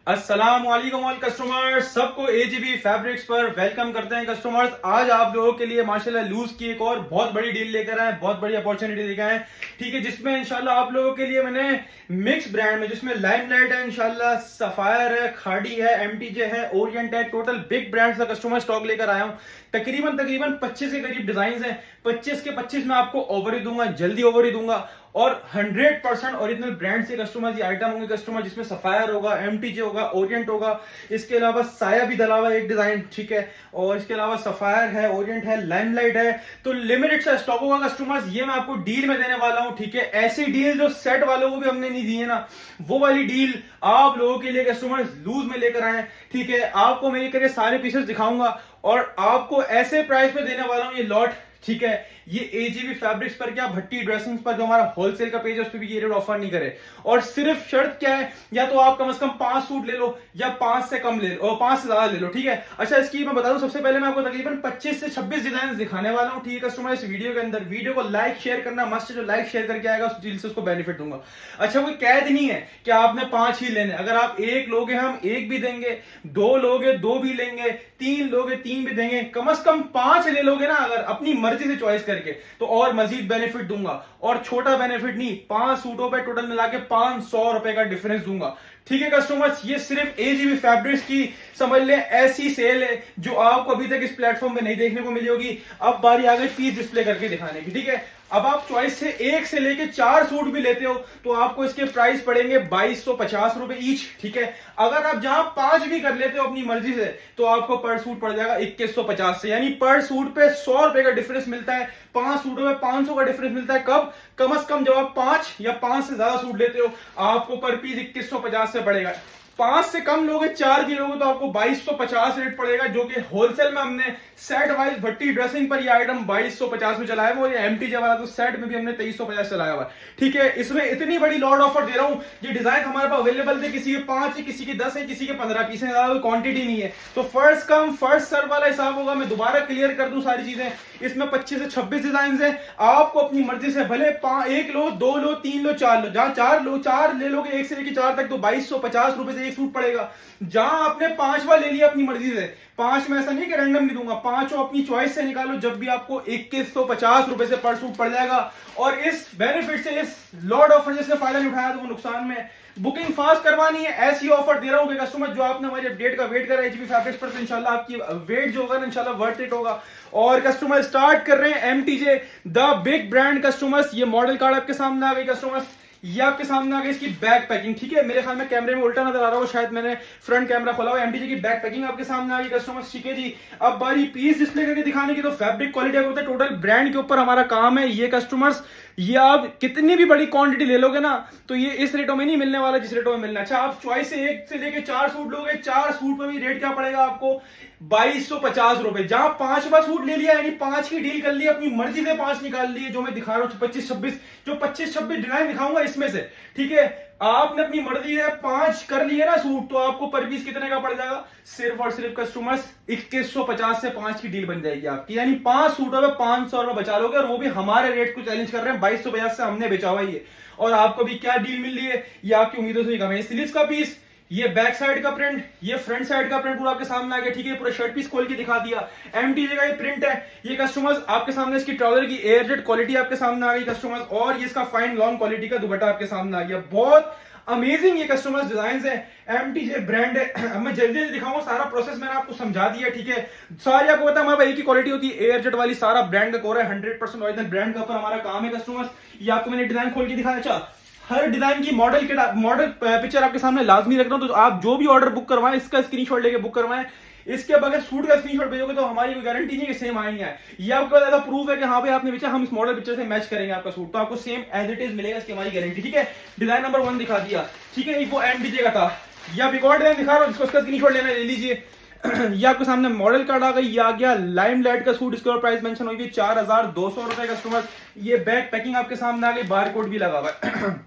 अस्सलाम वालेकुम all customers, सबको एजीबी फैब्रिक्स पर वेलकम करते हैं कस्टमर्स। आज आप लोगों के लिए माशाल्लाह लूज की एक और बहुत बड़ी डील लेकर आए, बहुत बड़ी अपॉर्चुनिटी लेकर आए। ठीक है, जिसमें इंशाल्लाह आप लोगों के लिए मैंने मिक्स ब्रांड में, जिसमें लाइमलाइट है, इंशाल्लाह सफायर है, खाड़ी है, एमटीजे है, ओरिएंट है, टोटल बिग ब्रांड्स का कस्टमर स्टॉक लेकर आया हूँ। तकरीबन 25 के करीब डिजाइन है। 25 के 25 मैं आपको ओवर ही दूंगा, जल्दी ओवर ही दूंगा। और 100% ओरिजिनल ब्रांड से कस्टमर ये आइटम होंगे कस्टमर, जिसमें सफायर होगा, एमटीजे होगा, ओरिएंट होगा। इसके अलावा साया भी डला हुआ है एक डिजाइन, ठीक है। और इसके अलावा सफायर है, ओरिएंट है, लाइमलाइट है। तो लिमिटेड सा स्टॉक होगा कस्टमर्स, ये मैं आपको डील में देने वाला हूं। ठीक है, ऐसी डील जो सेट वालों को भी हमने नहीं दी है ना, वो वाली डील आप लोगों के लिए कस्टमर्स लूज में लेकर आए। ठीक है, आपको मैं ये करके सारे पीसेस दिखाऊंगा और आपको ऐसे प्राइस पे देने वाला हूं ये लॉट। ठीक है, ये एजीबी फैब्रिक्स पर क्या, भट्टी ड्रेसिंग्स पर जो हमारा होलसेल का पेज है, उस पर भी ये रेट ऑफर नहीं करे। और सिर्फ शर्त क्या है, या तो आप कम से कम 5 सूट ले लो, या 5 से कम ले लो और 5 से ज्यादा ले लो। ठीक है, अच्छा इसकी मैं बता दूं, सबसे पहले मैं आपको तकरीबन 25 से 26 डिजाइन दिखाने वाला हूं। ठीक है कस्टमर, इस वीडियो के अंदर वीडियो को लाइक शेयर करना मस्ट, जो लाइक शेयर करके आएगा उस डील से उसको बेनिफिट दूंगा। अच्छा, कोई कैद नहीं है कि आपने 5 ही लेने, अगर आप एक लोगे हम एक भी देंगे, 2 लोगे 2 भी लेंगे, 3 लोगे 3 भी देंगे। कम से कम 5 ले लोगे ना अगर अपनी मर्जी से चॉइस करके, तो और मजीद बेनिफिट दूंगा। और छोटा बेनिफिट नहीं, 5 सूटों पे टोटल मिला के 500 रुपए का डिफरेंस दूंगा। ठीक है कस्टमर्स, ये सिर्फ एजीबी फैब्रिक्स की समझ लें ऐसी सेल है जो आपको अभी तक इस प्लेटफॉर्म पे नहीं देखने को मिली होगी। अब बारी आ गई पीस डिस्प्ले करके दिखाने की। ठीक है, अब आप चॉइस से 1 से लेके 4 सूट भी लेते हो तो आपको इसके प्राइस पड़ेंगे 2250 रुपए ईच। ठीक है, अगर आप जहां 5 भी कर लेते हो अपनी मर्जी से, तो आपको पर सूट पड़ जाएगा 2150 से, यानी पर सूट पे 100 रुपए का डिफरेंस मिलता है। 5 सूटों में 500 का डिफरेंस मिलता है। कब? कम से कम जब आप 5 या 5 से ज्यादा सूट लेते हो, आपको पर पीस 2150 से पड़ेगा। 5 से कम लोगे, 4 भी लोगे, तो आपको 2250 रेट पड़ेगा, जो कि होलसेल में हमने सेट वाइज भट्टी ड्रेसिंग पर ये आइटम 2250 में चलाया हुआ। ये एमटीजे वाला तो सेट में भी हमने 2350 चलाया हुआ। ठीक है, इसमें इतनी बड़ी लॉट ऑफर दे रहा हूं, ये डिजाइन हमारे पास अवेलेबल थे, किसी के 5 है, किसी के 10 है, किसी के 15 पीस है, ज्यादा क्वांटिटी नहीं है। तो फर्स्ट कम फर्स्ट सर्व वाला हिसाब होगा। मैं दोबारा क्लियर कर दूं सारी चीजें, इसमें 25 से 26 डिजाइन है। आपको अपनी मर्जी से भले 1 लो, 2 लो, 3 लो, 4 लो, जहां 4 लो, 4 ले लोगे 1 से लेकर 4 तक, तो 2250 रुपए से एक सूट पड़ेगा। जहां आपने 5वां ले लिया अपनी मर्जी से, 5 में ऐसा नहीं कि रैंडम नहीं दूंगा, 5 अपनी चॉइस से निकालो, जब भी आपको 2150 रुपए से पर सूट पड़ जाएगा। और इस बेनिफिट से, इस लॉट ऑफर जिसने फायदा नहीं उठाया तो वो नुकसान में। बुकिंग फास्ट करवानी है, ऐसी ऑफर दे रहा हूं कि कस्टमर जो आपने हमारी अपडेट का वेट कर रहा है एचबी फैब्रिक्स पर, तो इंशाल्लाह आपकी वेट जो होगा ना इंशाल्लाह वर्थ इट होगा। और कस्टमर स्टार्ट कर रहे हैं MTJ the big brand customers. ये मॉडल कार्ड आपके सामने आ गई कस्टमर्स, ये आपके सामने आ गई इसकी बैक पैकिंग। ठीक है, मेरे ख्याल में कैमरे में उल्टा नजर आ रहा हो, शायद मैंने फ्रंट कैमरा खोला हुआ। एमटीजे की बैक पैकिंग आपके सामने आ गई कस्टमर्स। ठीक है जी, अब बारी पीस डिस्प्ले करके दिखाने की। तो फैब्रिक क्वालिटी होता है, टोटल ब्रांड के ऊपर हमारा काम है ये कस्टमर्स। ये आप कितनी भी बड़ी क्वांटिटी ले लोगे ना, तो ये इस रेटों में नहीं मिलने वाला जिस रेटों में मिलना। अच्छा, आप चॉइस से 1 से लेके 4 सूट लोगे, 4 सूट पर भी रेट क्या पड़ेगा आपको? 2250 रुपए। जहां 5वां सूट ले लिया, यानी 5 की डील कर ली, अपनी मर्जी से 5 निकाल लिए, जो मैं दिखा रहा हूं 25-26, जो 25-26 डिजाइन दिखाऊंगा इसमें से। ठीक है, आपने अपनी मर्जी से 5 कर लिए ना सूट, तो आपको पर पीस कितने का पड़ जाएगा? सिर्फ और सिर्फ कस्टमर्स 2150 से 5 की डील बन जाएगी आपकी, यानी 5 सूटों में 500 रुपए बचा लोगे। और वो भी हमारे रेट को चैलेंज कर रहे हैं, 2250 से हमने बेचा हुआ ये। और आपको भी क्या डील मिल रही है, ये आपकी उम्मीदों से कम है। स्लीव्स का पीस, ये बैक साइड का प्रिंट, ये फ्रंट साइड का प्रिंट पूरा आपके सामने आ गया। ठीक है, पूरा शर्ट पीस खोल के दिखा दिया। एमटीजे का ये प्रिंट है, ये कस्टमर्स आपके सामने। इसकी ट्राउजर की एयरजेट क्वालिटी आपके सामने आ गई कस्टमर्स। और ये इसका फाइन लॉन्ग क्वालिटी का दुपट्टा आपके सामने आ गया। बहुत अमेजिंग ये कस्टमर्स डिजाइन है, एमटीजे ब्रांड है। मैं जल्दी जल्दी दिखाऊंगा, सारा प्रोसेस मैंने आपको समझा दिया। ठीक है, सारी आपको पता है हमारे एक ही क्वालिटी होती है, एयरजेट वाली, सारा ब्रांड का कोर है, 100% ओरिजिनल ब्रांड का ऊपर हमारा काम है कस्टमर्स। ये आपको मैंने डिजाइन खोल के दिखाया। अच्छा, हर डिजाइन की मॉडल पिक्चर आपके सामने लाजमी रख रहा हूं, तो आप जो भी ऑर्डर बुक करवाएं इसका स्क्रीनशॉट लेके बुक करवाएं। इसके बगैर सूट का स्क्रीनशॉट भेजोगे तो हमारी कोई गारंटी नहीं है कि सेम आएंगे। ये आपके पास ऐसा प्रूफ है कि हाँ भाई आपने बेचा, हम इस मॉडल पिक्चर से मैच करेंगे आपका सूट, तो आपको सेम एज इट इज मिलेगा, इसकी हमारी गारंटी। ठीक है, डिजाइन नंबर 1 दिखा दिया। ठीक है, वो एमडीजे का था। या एक और डिजाइन दिखा रहा हूं, जिसको उसका स्क्रीनशॉट लेना ले लीजिए। ये आपके सामने मॉडल कार्ड आ गई। ये आ गया लाइमलाइट का सूट, इसके और प्राइस मेंशन हुई 4200 रुपए कस्टमर। ये बैक पैकिंग आपके सामने आ गई, बारकोड भी लगा हुआ है।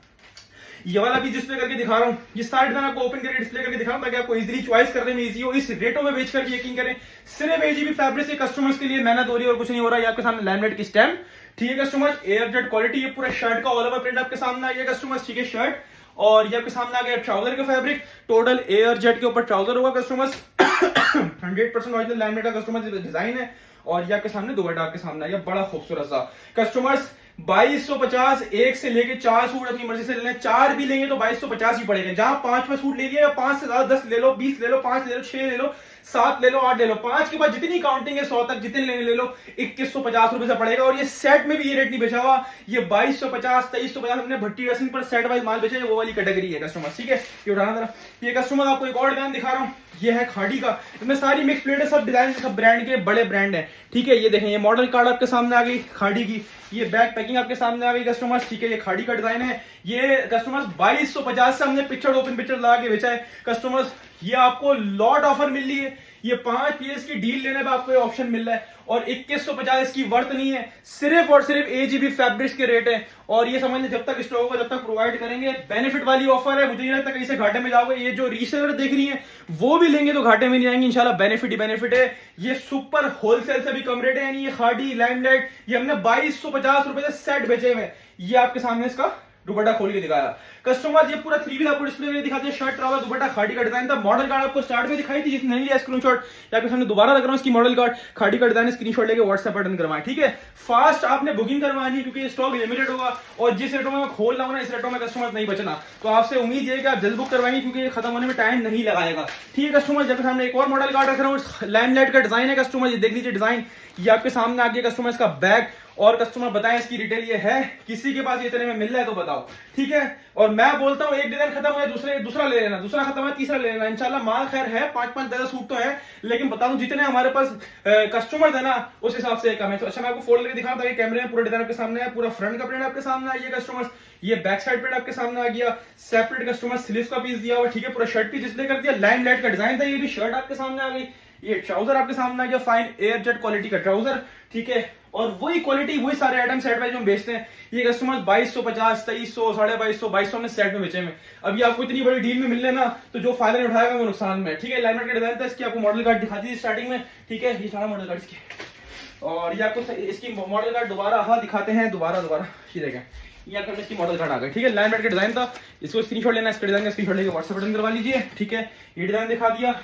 ये वाला भी डिस्प्ले करके दिखा रहा हूँ, ये साइड में आपको ओपन करके डिस्प्ले करके दिखा रहा हूँ ताकि आपको इजीली चॉइस करने में इजी हो। इस रेटों में बेच करके यकीन करें, सिर्फ एजीबी फैब्रिक से कस्टमर्स के लिए मेहनत हो रही है और कुछ नहीं हो रहा है। आपके सामने लैमिनेट की स्टैम्प। ठीक है कस्टमर्स, एयरजेट क्वालिटी, ये पूरा शर्ट का ऑल ओवर प्रिंट आपके सामने आ गया कस्टमर्स। ठीक है, शर्ट और ये आपके सामने आ गया ट्राउजर का फैब्रिक, टोटल एयर जेट के ऊपर ट्राउजर होगा कस्टमर्स। 100% ऑरिजिनल लैमिनेट का कस्टमर डिजाइन है। और ये आपके सामने दुपट्टा आपके सामने आ गया बड़ा खूबसूरत सा कस्टमर्स। 2250 एक से लेके 4 सूट अपनी मर्जी से ले लें, 4 भी लेंगे तो 2250 ही पड़ेगा। जहां 5 में सूट ले लिया, 5 से ज्यादा 10 ले लो, 20 ले लो, 5 ले लो, 6 ले लो, 7 ले लो, 8 ले लो, 5 के बाद जितनी काउंटिंग है 100 तक जितने लेने ले लो, 2150 रुपए से पड़ेगा। और ये सेट में भी ये रेट नहीं बेचा हुआ, ये 2250 2350 हमने भट्टी ड्रेसिंग पर सेट वाइज माल बेचा है, वो वाली कैटेगरी है कस्टमर। ठीक है, ये उठाना जरा। ये कस्टमर आपको एक और डिजाइन दिखा रहा हूँ, ये है खाड़ी का, इसमें सारी मिक्स प्लेट है, सब डिजाइन सब ब्रांड के बड़े ब्रांड है। ठीक है, ये देखें, ये मॉडल कार्ड आपके सामने आ गई खाड़ी की, ये बैक पैकिंग आपके सामने आ गई कस्टमर्स। ठीक है, ये खाड़ी का डिजाइन है, ये कस्टमर्स 2250 से हमने पिक्चर ओपन पिक्चर लगा के बेचा है कस्टमर्स। ये आपको लॉट ऑफर मिल रही है, ये 5 पीस की डील लेने में आपको ये ऑप्शन मिल रहा है और 2150 इसकी वर्थ नहीं है, सिर्फ और सिर्फ एजीबी फैब्रिक्स के रेट है। और ये समझ लें जब तक स्टॉक होगा जब तक प्रोवाइड करेंगे, बेनिफिट वाली ऑफर है। मुझे नहीं लगता कहीं से घाटे में जाओगे, ये जो रीसेलर देख रही हैं वो भी लेंगे तो घाटे में नहीं आएंगे इंशाल्लाह, बेनिफिट ही बेनिफिट है। ये सुपर होलसेल से भी कम रेट है, यानी ये खाड़ी लाइमलाइट ये हमने 2250 रुपए से सेट बेचे हुए। ये आपके सामने इसका दुपट्टा खोल के दिखाया कस्टमर, ये पूरा 3 पीस आपको डिस्प्ले में दिखाते हैं, शर्ट ट्राउजर दुपट्टा खाड़ी का डिजाइन था। मॉडल कार्ड आपको स्टार्ट में दिखाई थी, जिसने नहीं लिया स्क्रीनशॉट या आपके सामने दोबारा लग रहा हूं, इसकी मॉडल कार्ड खाड़ी का डिजाइन स्क्रीनशॉट लेके व्हाट्सएप पर डन करवाएं। ठीक है, फास्ट आपने बुकिंग करवानी क्योंकि ये स्टॉक लिमिटेड होगा और जिस रेटों में मैं खोल रहा हूं ना इस रेटों में कस्टमर नहीं बचना, तो आपसे उम्मीद है कि आप जल्द बुक करवाएंगे क्योंकि ये खत्म होने में टाइम नहीं लगाएगा। ठीक है कस्टमर, जब सामने एक और मॉडल कार्ड रख रहा हूँ, लाइमलाइट का डिजाइन है कस्टमर, ये देख लीजिए डिजाइन, ये आपके सामने आ गया कस्टमर इसका बैग। और कस्टमर बताएं इसकी रिटेल ये है, किसी के पास ये इतने में मिल रहा है तो बताओ। ठीक है, और मैं बोलता हूँ एक डिजाइन खत्म हो जाए दूसरा ले लेना, दूसरा खत्म है तीसरा ले लेना, इंशाल्लाह माल खैर है 5-5 10 सूट तो है, लेकिन बता दूं जितने हमारे पास कस्टमर है ना उस हिसाब से कम है। तो अच्छा मैं आपको फोल्ड करके दिखाता हूं, कैमरे में पूरा डिजाइन आपके सामने है, पूरा फ्रंट का प्रिंट आपके सामने आ गया कस्टमर, ये बैक साइड प्रिंट आपके सामने आ गया, सेपरेट कस्टमर स्लीव्स का पीस दिया हुआ। ठीक है, पूरा शर्ट पीस डिस्प्ले कर दिया, लाइमलाइट का डिजाइन था, ये भी शर्ट आपके सामने आ गई, ये ट्राउजर आपके सामने आ गया, फाइन एयर जेट क्वालिटी का ट्राउजर। ठीक है, और वही क्वालिटी वही सारे आइटम सेट वाइज हम बेचते हैं। ये कस्टमर 2250 2300 2250 2200 में सेट में बेचे में। अभी आपको इतनी बड़ी डील में मिलने ना तो जो फायदा नहीं उठाएगा वो नुकसान में। ठीक है, लाइनमेट का डिजाइन था, इसकी आपको मॉडल कार्ड दिखाती थी स्टार्टिंग में। ठीक है, ये सारा मॉडल कार्ड इसकी, और ये आपको इसकी मॉडल कार्ड दोबारा दिखाते हैं, दोबारा ये देखें, ये आपको इसकी मॉडल कार्ड आ गई। ठीक है, लाइनमेट का डिजाइन था, इसको स्क्रीनशॉट लेना, इसका डिजाइन का स्क्रीनशॉट लेके व्हाट्सएप बटन करवा लीजिए। ठीक है, ये डिजाइन दिखा दिया।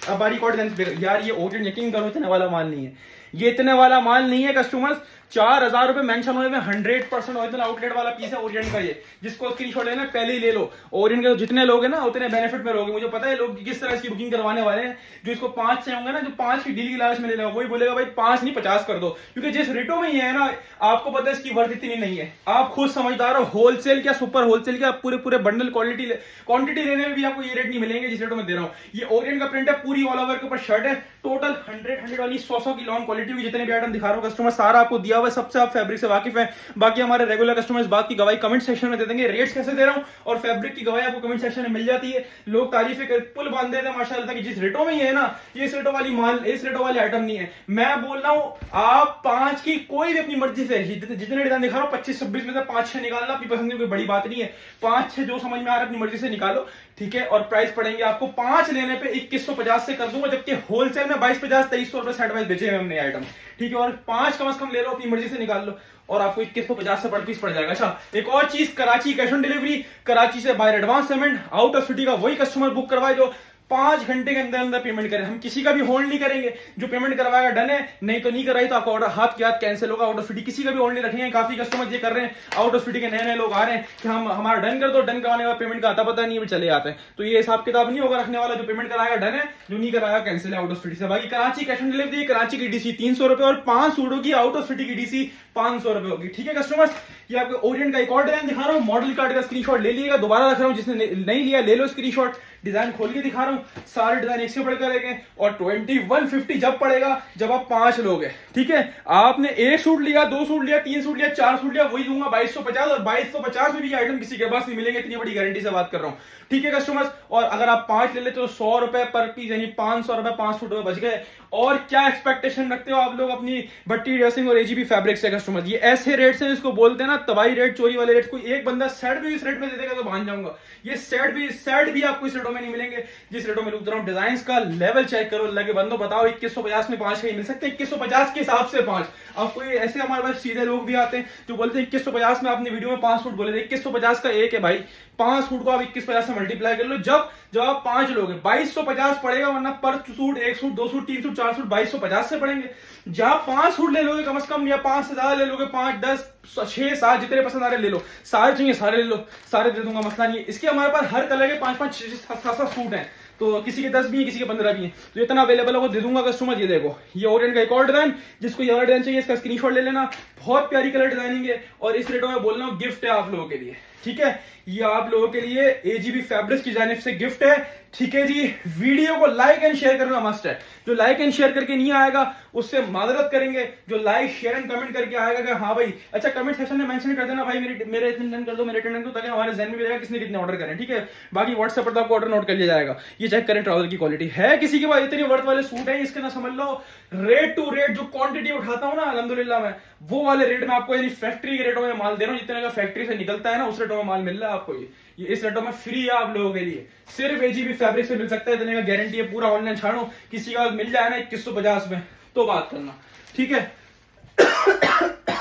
अब बारी कोड यार, ये ओरिजिनल यकीन करो इतने वाला माल नहीं है, ये इतने वाला माल नहीं है कस्टमर्स। 4000 रुपए मेंशन हुए में 100% ओरिजिनल आउटलेट वाला पीस है ओरिएंट का। ये जिसको स्क्रीनशॉट लेना पहले ही ले लो, ओरिएंट के जितने लोग हैं ना उतने बेनिफिट में रहोगे। मुझे पता है लोग किस तरह इसकी बुकिंग करवाने वाले हैं, जो इसको 5 से होंगे ना, जो 5 की डील की लालच में ले लेगा वही बोलेगा भाई 5 नहीं 50 कर दो, क्योंकि जिस रेटों में ये है ना आपको पता है इसकी वर्थ इतनी नहीं है। आप खुद समझदार हो, होलसेल क्या सुपर होलसेल क्या पूरे बंडल क्वांटिटी लेने में भी आपको ये रेट नहीं मिलेंगे जिस रेटों में दे रहा हूँ। ये ओरिएंट का प्रिंट है, पूरी ऑल ओवर के ऊपर शर्ट है, टोटल 100 वाली 100 की लॉन्ग क्वालिटी में जितने भी आइटम दिखा रहा हूँ कस्टमर सारा आपको दिया हुआ है, सबसे आप फैब्रिक से वाकिफ है। बाकी हमारे रेगुलर कस्टमर इस बात की गवाही कमेंट सेक्शन में दे देंगे, रेट्स कैसे दे रहा हूं और फैब्रिक की गवाही आपको कमेंट सेक्शन में मिल जाती है। लोग तारीफें कर पुल बांध देते हैं माशाल्लाह कि जिस रेटों में ये है ना, ये इस रेटों वाली माल इस रेटों वाले आइटम नहीं है। मैं बोल रहा हूं आप 5 की कोई भी अपनी मर्जी से जितने डिजाइन दिखा रहा हूं 25-26 में से 5-6 निकालना, अपनी पसंद की कोई बड़ी बात नहीं है। 5-6 जो समझ में आ रहा है अपनी मर्जी से निकालो। ठीक है, और प्राइस पड़ेंगे आपको 5 लेने पे 2150 से कर दूंगा, जबकि होलसेल में 2250 2300 रुपए सेट वाइज बेचे हैं हमने आइटम। ठीक है, और 5 कम से कम ले लो, अपनी मर्जी से निकाल लो और आपको 2150 से पर पीस पड़ जाएगा। अच्छा, एक और चीज, Karachi cash on delivery, Karachi से by advance payment, out of city का वही कस्टमर बुक करवाए जो 5 घंटे के अंदर अंदर पेमेंट करें, हम किसी का भी होल्ड नहीं करेंगे। जो पेमेंट करवाएगा डन है, नहीं तो नहीं कराई तो आपका ऑर्डर हाथ के हाथ कैंसिल होगा। आउट ऑफ सिटी किसी का भी होल्ड नहीं रखेंगे। काफी कस्टमर ये कर रहे हैं, आउट ऑफ सिटी के नए लोग आ रहे हैं कि हम हमारा डन कर दो, डन करवाने का पेमेंट का आता पता नहीं है चले आते हैं। तो ये हिसाब किताब नहीं होगा रखने वाला, जो पेमेंट कराएगा डन है, जो नहीं कराएगा कैंसिल है आउट ऑफ सिटी से। बाकी Karachi cash on delivery, Karachi की डीसी 300 रुपए और 5 सूटों की आउट ऑफ सिटी की डीसी 500 रुपए होगी। ठीक है कस्टमर्स, ये आपको ओरिएंट का एक और डिजाइन दिखा रहा हूँ, मॉडल कार्ड का स्क्रीनशॉट ले लीजिएगा, दोबारा रख रहा हूँ, जिसने नहीं लिया ले लो स्क्रीनशॉट। डिजाइन खोल के दिखा रहा हूँ, सारे डिजाइन एक से बढ़कर रहेंगे और 2150 जब पड़ेगा जब आप 5 लोग हैं। ठीक है, आपने 1 सूट लिया, 2 सूट लिया, 3 सूट लिया, 4 सूट लिया, वही दूंगा 2250, और 2250 में भी आइटम किसी के पास नहीं मिलेंगे, इतनी बड़ी गारंटी से बात कर रहा हूँ। ठीक है कस्टमर्स, और अगर आप 5 ले लेते तो 100 रुपए पर पीस, यानी 500 रुपए 5 सूट बच गए। और क्या एक्सपेक्टेशन रखते हो आप लोग अपनी भट्टी ड्रेसिंग और एजीबी फैब्रिक से कस्टमर, ये ऐसे रेट्स हैं इसको बोलते हैं ना तबाही रेट, चोरी वाले रेट। कोई एक बंदा सेट भी इस रेट में दे देगा तो मान जाऊंगा। ये सेट भी आपको इस रेटों में नहीं मिलेंगे जिस रेटों में लूट रहा हूँ। डिजाइन का लेवल चेक करो, लगे बंदो बताओ 2150 में 5 कहीं मिल सकते हैं? 2150 के हिसाब से 5। अब कोई ऐसे हमारे पास सीधे लोग भी आते हैं जो बोलते हैं 2150 में, आपने वीडियो में 5 सूट बोले थे, 2150 का एक है भाई, 5 सूट को आप 2150 से मल्टीप्लाई कर लो। जब आप 5 लोग 2250 पड़ेगा, वरना पर suit 1 suit 2 suit 3 suit 4 suit 2250 से पड़ेंगे। जहां 5 सूट ले लोगे कम से कम, या 5 से ज्यादा ले लोगे, 5 10 6 7 जितने पसंद आ रहे ले लो, सारे चाहिए सारे ले लो, सारे दे दूंगा, मसला नहीं है। इसके हमारे पास हर कलर के 5 5 6 7 सूट हैं, तो किसी के 10 भी है, किसी के 15 भी हैं, तो इतना अवेलेबल है वो दे दूंगा कस्टमर। ये देखो, ये ओरिएंट का एक और डिजाइन, जिसको ये वाला डिजाइन चाहिए इसका स्क्रीनशॉट ले लेना। बहुत प्यारी कलर डिजाइनिंग है और इस रेटों में बोल रहा हूँ गिफ्ट है आप लोगों के लिए, ठीक है? ये आप लोगों के लिए एजीबी फैब्रिक्स की जानिब से गिफ्ट है, ठीक है जी। वीडियो को लाइक एंड शेयर करना मस्ट है। जो लाइक एंड शेयर करके नहीं आएगा उससे माजरत करेंगे, जो लाइक शेयर एंड कमेंट करके आएगा कि हाँ भाई, अच्छा कमेंट सेक्शन में मेंशन कर देना भाई मेरे इतने डन कर दो, मेरे इतने डन कर दो, ताकि हमारे जहन में भी रहेगा किसने कितने ऑर्डर करें, ठीक है? बाकी व्हाट्सएप पर तो आपको ऑर्डर नोट कर लिया जाएगा। ये चेक करें ट्राउजर की क्वालिटी है, किसी के पास इतनी वर्थ वाले सूट है, इसके ना समझ लो रेट टू रेट जो क्वांटिटी उठाता हूँ ना अल्हम्दुलिल्लाह मैं, वो वाले रेट में आपको यानी फैक्ट्री के रेटों में माल दे रहा हूँ। जितने का फैक्ट्री से निकलता है ना उस रेटों में माल मिल रहा है आपको। ये इस रेटों में फ्री है आप लोगों के लिए, सिर्फ एजीबी फैब्रिक से मिल सकता है, इतने का गारंटी है। पूरा ऑनलाइन छाड़ो, किसी का मिल जाए ना 2150 में तो बात करना, ठीक है?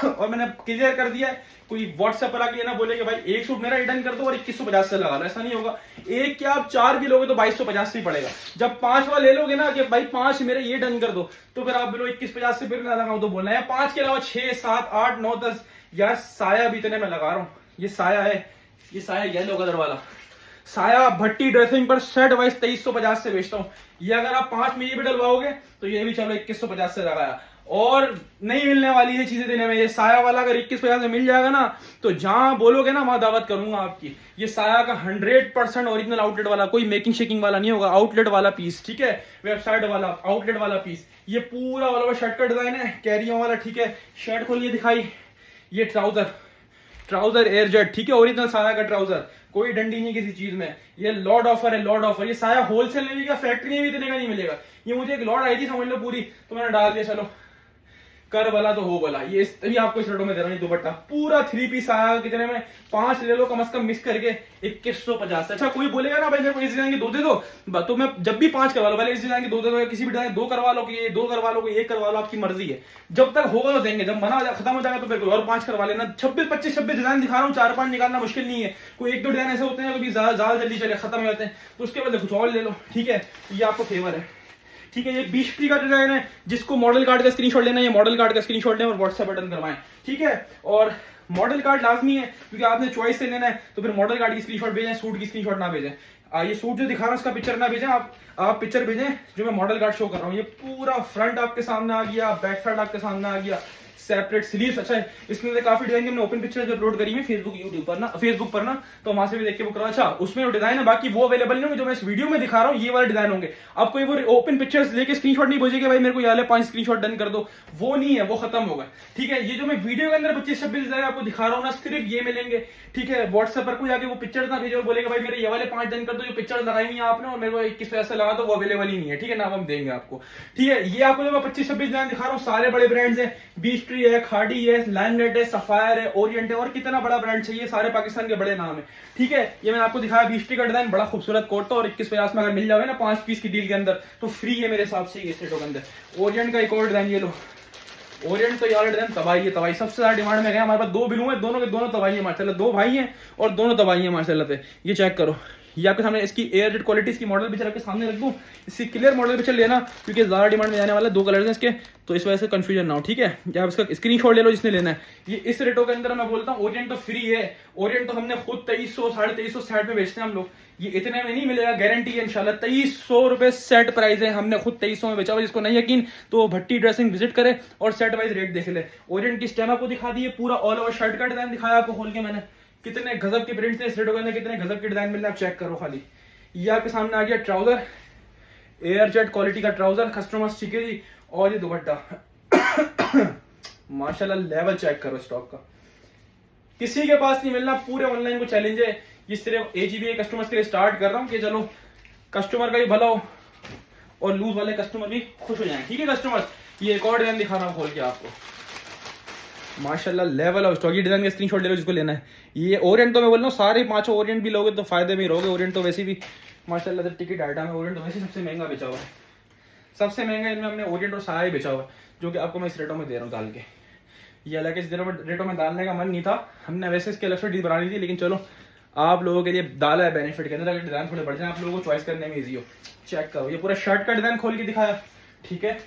और मैंने क्लियर कर दिया है, कोई व्हाट्सएप पर आके ये ना बोले कि भाई एक सूट मेरा रिटर्न कर दो और 2150 से लगा लो, ऐसा नहीं होगा। एक क्या आप 4 भी लोगे तो 2250 से ही पड़ेगा। जब 5 वाला ले लोगे ना कि भाई 5 मेरे ये डन कर दो, तो फिर आप बोलो 2150 से फिर ना लगाओ तो बोलना है। 5 के अलावा 6 7 8 9 10 यार, साया भी इतने में लगा रहा हूँ। ये साया है, ये साया येलो कलर वाला साया, भट्टी ड्रेसिंग पर सेट वाइज 2350 से बेचता हूँ। ये अगर आप 5 में ये भी डलवाओगे तो ये भी चलो 2150 से लगाया, और नहीं मिलने वाली है चीजें देने में। ये साया वाला अगर 2150 में मिल जाएगा ना, तो जहां बोलोगे ना वहां दावत करूंगा आपकी। ये साया का 100% ओरिजिनल आउटलेट वाला, कोई मेकिंग शेकिंग वाला नहीं होगा, आउटलेट वाला पीस, ठीक है? वेबसाइट वाला आउटलेट वाला पीस। ये पूरा वाला शर्ट का डिजाइन है, कैरियों वाला, ठीक है? शर्ट खोलिए दिखाई, ये ट्राउजर एयर जेट, ठीक है? ओरिजिनल साया का ट्राउजर, कोई डंडी नहीं किसी चीज में। ये लॉट ऑफर है, लॉट ऑफर। ये साया होलसेल में भी क्या फैक्ट्री में भी इतने का नहीं मिलेगा। ये मुझे एक लॉट आई थी समझ लो पूरी, तो मैंने डाल दिया, चलो कर वाला तो हो वाला। ये भी आपको इस रेटों में दे रहा हूँ। दुपट्टा पूरा 3 पीस आया, कितने में 5 ले लो कम से कम मिक्स करके 2150। अच्छा कोई बोलेगा ना भाई मेरे को इस डिजाइन के 2 दे दो, तो मैं जब भी 5 करवा लो, पहले इस डिजाइन के 2 दे दो, किसी भी डिजाइन 2 करवा लो, कि ये 2 करवा लो, कोई 1 करवा लो, आपकी मर्जी है। जब तक होगा तो देंगे, जब मना खत्म हो जाएगा तो फिर कोई और 5 करवा लेना। 26 25 26 डिजाइन दिखा रहा हूँ, 4 5 निकालना मुश्किल नहीं है। कोई 1 2 डिजाइन ऐसे होते हैं कभी ज्यादा जल्दी चले खत्म हो जाते हैं, तो उसके बाद कुछ और ले लो, ठीक है? ये आपको फेवर है, ठीक है? ये 20 का डिजाइन है, जिसको मॉडल कार्ड का स्क्रीनशॉट लेना है, ये मॉडल कार्ड का स्क्रीनशॉट लें और व्हाट्सएप बटन करवाएं, ठीक है? और मॉडल कार्ड लाजमी है, क्योंकि आपने चॉइस से लेना है, तो फिर मॉडल कार्ड की स्क्रीनशॉट भेजें, सूट की स्क्रीनशॉट ना भेजें। ये सूट जो दिखा रहा हूं उसका पिक्चर ना भेजें, आप पिक्चर भेजें जो मैं मॉडल कार्ड शो कर रहा हूँ। ये पूरा फ्रंट आपके सामने आ गया, बैक साइड आपके सामने आ गया, सेपरेट स्लीव्स। अच्छा है, इसमें से काफी डिजाइन हमने ओपन पिक्चर अपलोड करी है फेसबुक पर ना, तो वहां से भी देख के बुक करो। अच्छा उसमें जो डिजाइन है बाकी वो अवेलेबल नहीं होंगे, जो मैं इस वीडियो में दिखा रहा हूँ ये वाले डिजाइन होंगे। आप कोई वो ओपन पिक्चर्स लेके स्क्रीनशॉट नहीं भेजेंगे भाई मेरे को ये वाले 5 स्क्रीनशॉट डन कर दो, वो नहीं है, वो खत्म होगा, ठीक है? ये जो मैं वीडियो के अंदर 25 26 डिजाइन आपको दिखा रहा हूँ ना, सिर्फ ये मिलेंगे, ठीक है? व्हाट्सएप पर कोई आके वो पिक्चर्स ना भेजो और बोलेगा भाई मेरे ये वाले 5 डन कर दो, जो पिक्चर्स लगाई हुई है आपने और मेरे को 21 से लगा, तो वो अवेलेबल ही नहीं है, ठीक है ना? हम देंगे आपको, ठीक है? ये आपको जो मैं 25 26 डिजाइन दिखा रहा हूँ सारे बड़े ब्रांड्स हैं, बीच ट्री है, खाड़ी है, लाइमलाइट है, सफायर है, ओरिएंट है, और कितना बड़ा ब्रांड चाहिए, सारे पाकिस्तान के बड़े नाम है, ठीक है? ये मैंने आपको दिखाया 20 का डिजाइन, बड़ा खूबसूरत कोट था, और 2150 में अगर मिल जाए ना 5 पीस की डील के अंदर तो फ्री है मेरे हिसाब से ये सेटों के अंदर। ओरिएंट का एक और डिजाइन, ये लो ओरिएंट, तो यार डिजाइन तबाही है, तबाही सबसे ज्यादा डिमांड में गया। हमारे पास 2 बिलू है, दोनों के दोनों तबाही है माशाल्लाह, 2 भाई हैं और दोनों तबाही है माशाल्लाह से। ये चेक करो, ये आपके सामने इसकी एयर जेट क्वालिटी, इसकी मॉडल पिक्चर आपके सामने रख दूं, इसकी क्लियर मॉडल पिक्चर लेना क्योंकि ज्यादा डिमांड में जाने वाला 2 कलर हैं इसके, तो इस वजह से कंफ्यूजन ना हो, ठीक है? या आप इसका स्क्रीनशॉट ले लो जिसने लेना है। ये इस रेटों के अंदर मैं बोलता हूँ ओरिएंट तो फ्री है। ओरिएंट तो हमने खुद 2300 2350 सेट में बेचते हैं हम लोग, ये इतने में नहीं मिलेगा, गारंटी है इंशाल्लाह। 2300 रुपए सेट प्राइस है, हमने खुद 2300 में बेचा हुआ। जिसको नहीं यकीन तो भट्टी ड्रेसिंग विजिट करे और सेट वाइज रेट देख ले। ओरिएंट की स्टेम आपको दिखा दी है, पूरा ऑल ओवर शर्ट का डिजाइन दिखाया आपको खोल के मैंने, कितने गजब के प्रिंट्स हैं इस रेटों के अंदर, कितने गजब के डिजाइन मिल रहे हैं, आप चेक करो खाली। ये आपके सामने आ गया ट्राउजर, एयर जेट क्वालिटी का ट्राउजर कस्टमर्स, ठीक है जी? और ये दुपट्टा माशाल्लाह लेवल चेक करो स्टॉक का, किसी के पास नहीं मिलना, पूरे ऑनलाइन को चैलेंज है। ये सिर्फ एजीबी कस्टमर्स के लिए स्टार्ट कर रहा हूँ कि चलो कस्टमर का भी भला हो और लूज वाले कस्टमर भी खुश हो जाएं, ठीक है कस्टमर्स? ये एक और डिजाइन दिखा रहा हूँ खोल के आपको, माशाल्लाह लेवल ऑफ स्टॉक। ये डिजाइन का स्क्रीनशॉट ले लो जिसको लेना है। ये ओरिएंट तो मैं बोल रहा हूँ सारे 5 ओरिएंट भी लोगे तो फायदे में रहोगे। ओरिएंट तो वैसे भी माशाल्लाह से टिकट आइटम है। ओरिएंट तो वैसे सबसे महंगा बेचा हुआ है, सबसे महंगा इनमें हमने ओरिएंट और सारा ही बेचा हुआ है, जो कि आपको मैं इस रेटों में दे रहा हूँ डाल के। ये अलग इस रेटों में डालने का मन नहीं था, हमने वैसे इसके अलग से डील बनानी थी, लेकिन चलो आप लोगों के लिए डाला है बेनिफिट के अंदर, अगर डिजाइन थोड़े बढ़ जाए आप लोगों को चॉइस करने में ईजी हो। चेक करो, ये पूरा शर्ट का डिजाइन खोल के दिखाया, ठीक है।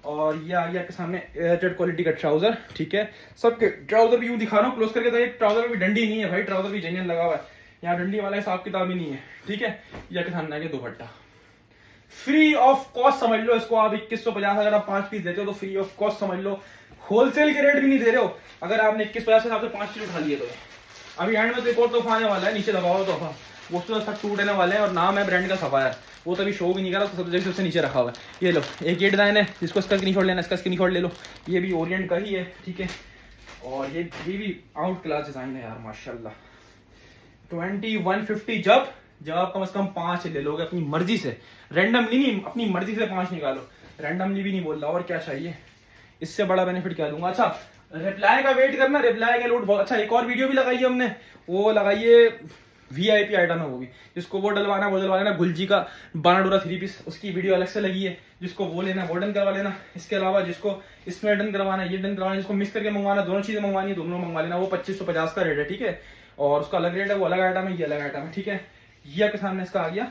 और ये आ गया आपके सामने एयरटेड क्वालिटी का ट्राउजर, ठीक है। सबके ट्राउजर भी यूं दिखा रहा हूँ क्लोज करके, तो एक ट्राउजर भी डंडी नहीं है भाई, ट्राउजर भी जेन्युइन लगा हुआ है, यहाँ डंडी वाला हिसाब किताब ही नहीं है, ठीक है। ये आपके सामने आ गया दुपट्टा, फ्री ऑफ कॉस्ट समझ लो इसको आप। 2150 अगर आप 5 पीस देते हो तो फ्री ऑफ कॉस्ट समझ लो, होलसेल के रेट भी नहीं दे रहे हो। अगर आपने 2150 के हिसाब से 5 पीस उठा लिए तो अभी एंड में तो एक और तोहफा आने वाला है, नीचे दबाओ तोहफा, वो तो सब टूटने वाले हैं और नाम है ब्रांड का सफायर, वो तभी शो भी नहीं कर रहा, तो सब जगह सबसे नीचे रखा हुआ है। ये लो एक ये डिजाइन है, जिसको इसका स्क्रीनशॉट लेना इसका स्क्रीनशॉट ले लो, ये भी ओरिएंट का ही है, ठीक है। और ये भी आउट क्लास डिजाइन है यार माशाल्लाह। 2150 जब आप कम से कम 5 ले लोगे अपनी मर्जी से, रैंडमली नहीं, अपनी मर्जी से 5 निकालो, रैंडमली भी नहीं बोल रहा, और क्या चाहिए, इससे बड़ा बेनिफिट क्या दूंगा। अच्छा रिप्लाई का वेट करना, रिप्लाई का लोड बहुत अच्छा। एक और वीडियो भी लगाई है हमने, वो लगाइए वीआईपी आइटम है वो भी, जिसको वो डलवाना गुलजी का बानाडोरा 3 पीस, उसकी वीडियो अलग से लगी है, जिसको वो लेना वो डन करवा लेना। इसके अलावा जिसको इसमें डन करवाना है ये डन करवाना, जिसको मिक्स करके मंगवाना, दोनों चीजें मंगवानी है दोनों मंगवा लेना। वो 2550 का रेट है, ठीक है, और उसका अलग रेट है, वो अलग आइटम है, ये अलग आइटम है, ठीक है। ये आपके सामने इसका आ गया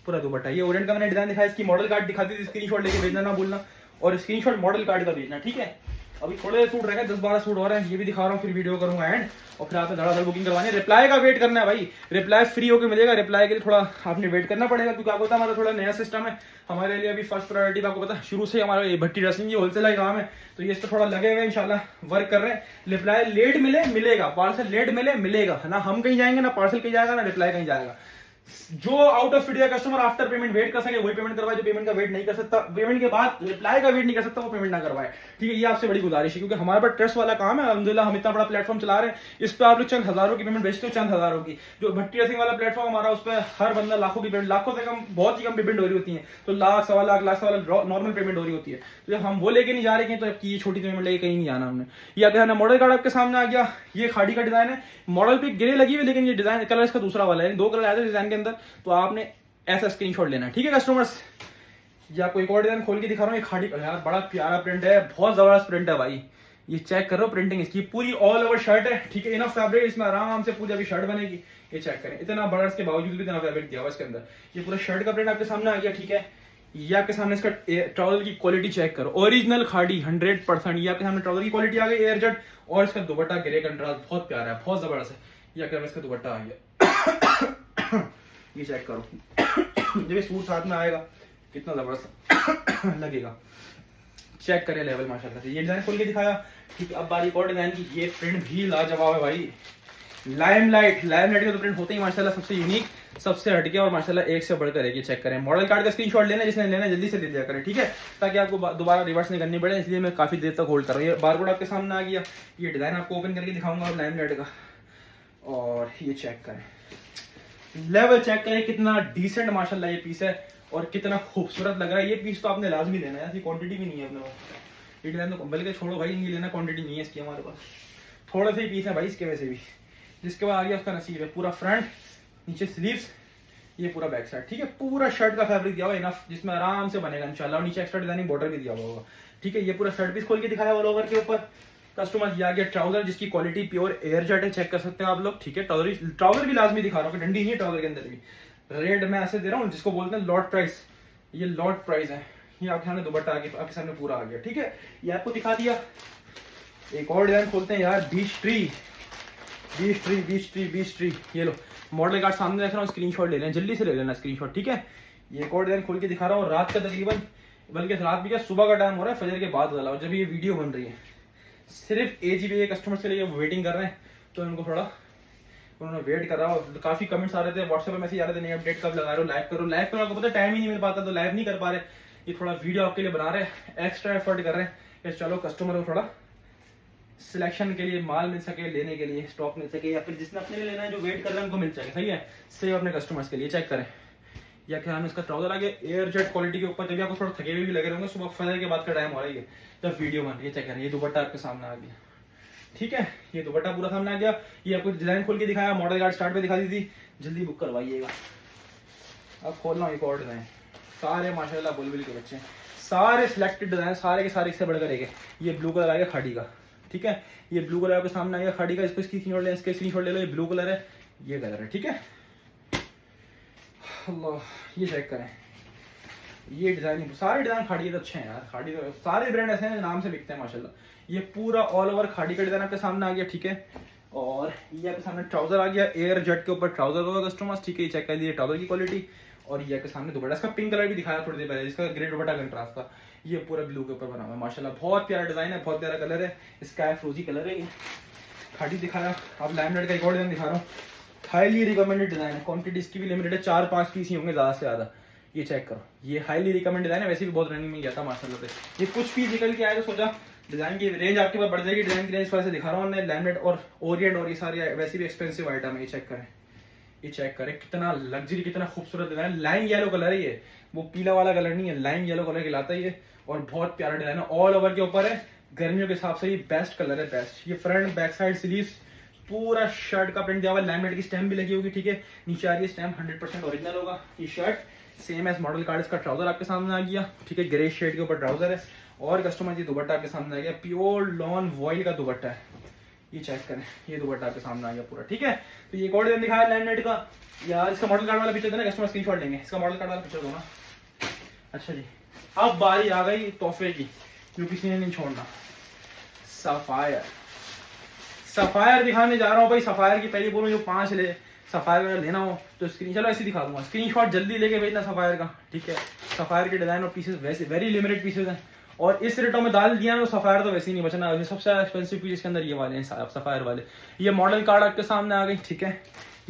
पूरा दुपट्टा। ये ओरिएंट का मैंने डिजाइन दिखाया, इसकी मॉडल कार्ड दिखाती थी, स्क्रीनशॉट लेके भेजना ना भूलना, और स्क्रीनशॉट मॉडल कार्ड का भेजना, ठीक है। अभी थोड़े सूट रह गए, 10-12 सूट हो रहे हैं, ये भी दिखा रहा हूँ, फिर वीडियो करूंगा एंड, और फिर आपसे धड़ाधड़ बुकिंग करवानी है। रिप्लाई का वेट करना है भाई, रिप्लाई फ्री होकर मिलेगा, रिप्लाई के लिए थोड़ा आपने वेट करना पड़ेगा, क्योंकि आपको पता है हमारा थोड़ा नया सिस्टम है, हमारे लिए अभी फर्स्ट प्रायोरिटी आपको पता है शुरू से हमारा ये भट्टी ड्रेसिंग ये होलसेल का काम है, तो ये इस पर थोड़ा लगे हुए इंशाल्लाह वर्क कर रहे हैं। रिप्लाई लेट मिले मिलेगा, पार्सल लेट मिले मिलेगा ना, हम कहीं जाएंगे ना पार्सल कहीं जाएगा ना रिप्लाई कहीं जाएगा। जो out of India customer after payment wait कर सके वही पेमेंट करवाए, जो पेमेंट का वेट नहीं कर सकता, पेमेंट के बाद रिप्लाई का वेट नहीं कर सकता, वो पेमेंट ना करवाए, ठीक है। ये आपसे बड़ी गुजारिश है, क्योंकि हमारे पास ट्रस्ट वाला काम है, अल्हम्दुलिल्लाह हम इतना बड़ा प्लेटफॉर्म चला रहे हैं, इस पर आप लोग चंद हजारों की पेमेंट भेजते हो, चंद हजारों की। जो भट्टी ड्रेसिंग वाला प्लेटफॉर्म हमारा, उस पर हर बंदा लाखों की पेमेंट, लाखों से कम, बहुत ही कम पेमेंट हो रही होती है, तो लाख सवा लाख नॉर्मल पेमेंट हो रही होती है। तो जब हम वो लेके नहीं जा रहे हैं, तो ये छोटी पेमेंट लेके कहीं नहीं जाना हमने। ये आगे हमने मॉडल कार्ड आपके सामने आ गया, ये खाड़ी का डिजाइन है, मॉडल पे ग्रे लगी हुई, लेकिन ये डिजाइन कलर इसका दूसरा वाला है, 2 कलर आए थे डिजाइन के अंदर, तो आपने ऐसा स्क्रीनशॉट लेना है, ठीक है कस्टमर्स। ये आपको एक और डिजाइन खोल के दिखा रहा हूँ, एक खाड़ी यार बड़ा प्यारा प्रिंट है, बहुत जबरदस्त प्रिंट है भाई, ये चेक करो प्रिंटिंग इसकी, पूरी ऑल ओवर शर्ट है, ठीक है। इनफ फैब्रिक, इसमें आराम से पूरी अभी शर्ट बनेगी, ये चेक करें, इतना बड़ा इसके बावजूद भी इतना फैब्रिक दिया हुआ इसके अंदर। ये पूरा शर्ट का प्रिंट आपके सामने आ गया, ठीक है। ये आपके सामने इसका ट्राउजर की क्वालिटी चेक करो, ओरिजिनल खाड़ी 100%। ये आपके सामने ट्राउजर की क्वालिटी आ गई एयरजेट, और इसका दुपट्टा ग्रे कंट्रास्ट बहुत प्यारा है, बहुत जबरदस्त है। ये क्या इसका दुपट्टा आ गया ये चेक करो जब ये सूट साथ में आएगा कितना जबरदस्त लगेगा, चेक करें लेवल माशाल्लाह से। ये डिजाइन खोल के दिखाया, ठीक है। अब बारी और डिजाइन की, ये प्रिंट भी लाजवाब है भाई, लाइमलाइट के तो प्रिंट होते ही माशाल्लाह सबसे यूनिक, सबसे हटके, और माशाल्लाह एक से बढ़कर एक। ये चेक करें, मॉडल कार्ड का स्क्रीनशॉट लेना, जिसने लेना जल्दी से ले लिया करें, ठीक है, ताकि आपको दोबारा रिवर्स नहीं करनी पड़े, इसलिए मैं काफी देर तक होल्ड कर रहा हूँ। ये बारकोड आपके सामने आ गया, ये डिजाइन आपको ओपन करके दिखाऊंगा लाइमलाइट का, और ये चेक करें लेवल, चेक करें कितना डिसेंट माशाल्लाह ये पीस है, और कितना खूबसूरत लग रहा है। ये पीस तो आपने लाजमी लेना है, ऐसी क्वांटिटी भी नहीं है अपने पास, ये डिजाइन तो बल्कि छोड़ो भाई, नहीं लेना, क्वांटिटी नहीं है इसकी हमारे पास, थोड़े से ही पीस है भाई इसके वैसे भी। जिसके बाद आ गया उसका नसीब है, पूरा फ्रंट, नीचे स्लीव्स, ये पूरा बैक साइड, ठीक है। पूरा शर्ट का फैब्रिक दिया हुआ इनफ, जिसमें आराम से बनेगा इंशाल्लाह, और नीचे एक्स्ट्रा डिजाइनिंग बॉर्डर भी दिया हुआ होगा, ठीक है। ये पूरा शर्ट पीस खोल के दिखाया ऑल ओवर के ऊपर। कस्टमर ये आ गया ट्राउजर, जिसकी क्वालिटी प्योर एयरजेट है, चेक कर सकते हैं आप लोग, ठीक है। ट्राउजर भी लाजमी दिखा रहा हूँ, डंडी नहीं है ट्राउजर के अंदर भी, रेट मैं ऐसे दे रहा हूँ जिसको बोलते हैं लॉट प्राइस, ये लॉट प्राइस है। ये आपके सामने दुपट्टा आपके सामने पूरा आ गया, ठीक है। ये आपको दिखा दिया। एक और डिजाइन खोलते हैं यार, बीच ट्री, ये लो मॉडल कार्ड सामने रख रहा हूँ, स्क्रीनशॉट ले लेना, जल्दी से ले लेना स्क्रीनशॉट, ठीक है। ये एक और डिजाइन खोल के दिखा रहा हूँ, रात का तकरीबन, बल्कि रात भी क्या सुबह का टाइम हो रहा है, फजर के बाद वाला, और जब ये वीडियो बन रही है, सिर्फ AGB कस्टमर्स के लिए वेटिंग कर रहे हैं, तो उनको थोड़ा उन्होंने वेट कर रहा हो। काफी कमेंट्स आ रहे थे, व्हाट्सएप पे मैसेज आ रहे थे, नहीं अपडेट कब लगा रहे हो, लाइव करो, लाइव करो, आपको पता है टाइम ही नहीं मिल पाता, तो लाइव नहीं कर पा रहे। ये थोड़ा वीडियो आपके लिए बना रहे हैं, एक्स्ट्रा एफर्ट कर रहे हैं कि चलो कस्टमर को थोड़ा सिलेक्शन के लिए माल मिल सके, लेने के लिए स्टॉक मिल सके, या फिर जिसने अपने लिए लेना है, जो वेट कर रहे हैं उनको मिल सके, सही है। सेव अपने कस्टमर्स के लिए, चेक करें। या क्या इसका ट्राउजर आगे एयरजेट क्वालिटी के ऊपर, जब आपको थोड़ा थके हुए भी लगे रहेंगे, सुबह फजर के बाद का टाइम हो रही है जब वीडियो बन रही है, चेक करें। ये दुपट्टा आपके सामने आ गया, ठीक है, ये दुपट्टा पूरा सामने आ गया। ये आपको डिजाइन खोल के दिखाया, मॉडल कार्ड स्टार्ट पे दिखा दी थी, जल्दी बुक करवाइएगा। अब खोल रहा हूँ एक और डिजाइन, सारे माशाल्लाह बुलबुल के बच्चे, सारे सिलेक्टेड डिजाइन, सारे के सारे इससे बढ़कर एक। ये ब्लू कलर आएगा खाड़ी का, ठीक है, ये ब्लू कलर आपके सामने आएगा खाड़ी का, इसको स्क्रीनशॉट ले, इसके स्क्रीनशॉट ले लो। ये ब्लू कलर है, ये कलर है, ठीक है। अल्लाह, ये चेक करें, ये डिजाइन, सारे डिजाइन खाड़ी के तो अच्छे हैं यार, खाड़ी तो सारे ब्रांड ऐसे हैं नाम से बिकते हैं माशाल्लाह। ये पूरा ऑल ओवर खाड़ी का डिजाइन आपके सामने आ गया, ठीक है। और ये आपके सामने ट्राउजर आ गया, एयर जेट के ऊपर ट्राउजर होगा कस्टमर्स, ठीक है। ये चेक कर लीजिए ट्राउजर की क्वालिटी। और ये आपके सामने दुपट्टा, इसका पिंक कलर भी दिखाया थोड़ी देर पहले, इसका ग्रे दुपट्टा कंट्रास्ट था। ये पूरा ब्लू के ऊपर बना हुआ है माशाल्लाह, बहुत प्यारा डिजाइन है, बहुत प्यारा कलर है, स्काई फ्रोजी कलर है। ये खाड़ी दिखाया, अब लैमिनेट का एक और डिजाइन दिखा रहा हूँ, हाईली रिकमेंडेड डिजाइन है, क्वांटिटी इसकी भी लिमिटेड है, 4-5 पीस ही होंगे ज्यादा से ज्यादा। ये चेक करो, ये हाईली रिकमेंडेड डिजाइन है, वैसे भी बहुत रनिंग में गया था माशाल्लाह से। ये कुछ पीस निकल के आए तो सोचा डिजाइन की रेंज आपके पास बढ़ जाएगी, डिजाइन की रेंज वैसे दिखा रहा हूँ मैं। लैमिनेट और ओरिएंट और ये सारे वैसे भी एक्सपेंसिव आइटम है। ये चेक करें, ये चेक करें, कितना लग्जरी, कितना खूबसूरत डिजाइन। लाइन येलो कलर है ये, वो पीला वाला कलर नहीं है, लाइन येलो कलर कहलाता है ये। और बहुत प्यारा डिजाइन है, ऑल ओवर के ऊपर है, गर्मियों के हिसाब से ये बेस्ट कलर है, बेस्ट। ये फ्रंट बैक साइड स्लीव्स पूरा शर्ट का प्रिंट दिया हुआ, लैमिनेट की स्टैम्प भी लगी होगी, ठीक है। नीचे आ रही है स्टैम्प, 100% ओरिजिनल होगा। ये shirt same as model card, इसका ट्राउजर आपके सामने आ गया, ठीक है, ग्रे शेड के ऊपर ट्राउजर है। और कस्टमर ये दुपट्टा आपके सामने आ गया, प्योर लॉन वॉइल का दुपट्टा है। ये चेक करें, ये दुपट्टा आपके सामने आ गया पूरा, ठीक है। तो ये कोड दिखाया लैमिनेट का यार, इसका मॉडल कार्ड वाला पिक्चर देना, कस्टमर स्क्रीनशॉट लेंगे, इसका मॉडल कार्ड वाला पिक्चर दो ना। अच्छा जी, अब बारी आ गई तोहफे की, जो किसी ने नहीं छोड़ना। सफायर, सफायर दिखाने जा रहा हूँ भाई। सफायर की पहली बोलूँ, जो 5 ले सफायर अगर लेना हो तो चलो ऐसे दिखा दूंगा, स्क्रीनशॉट जल्दी लेके भेजना सफायर का, ठीक है। सफायर के डिजाइन और पीसेस वैसे वेरी लिमिटेड पीसेस हैं, और इस रेटों में डाल दिया तो सफायर तो वैसे ही नहीं बचना। सबसे एक्सपेंसिव पीस के अंदर ये वाले हैं सफायर वाले। ये मॉडल कार्ड आपके सामने आ गई, ठीक है।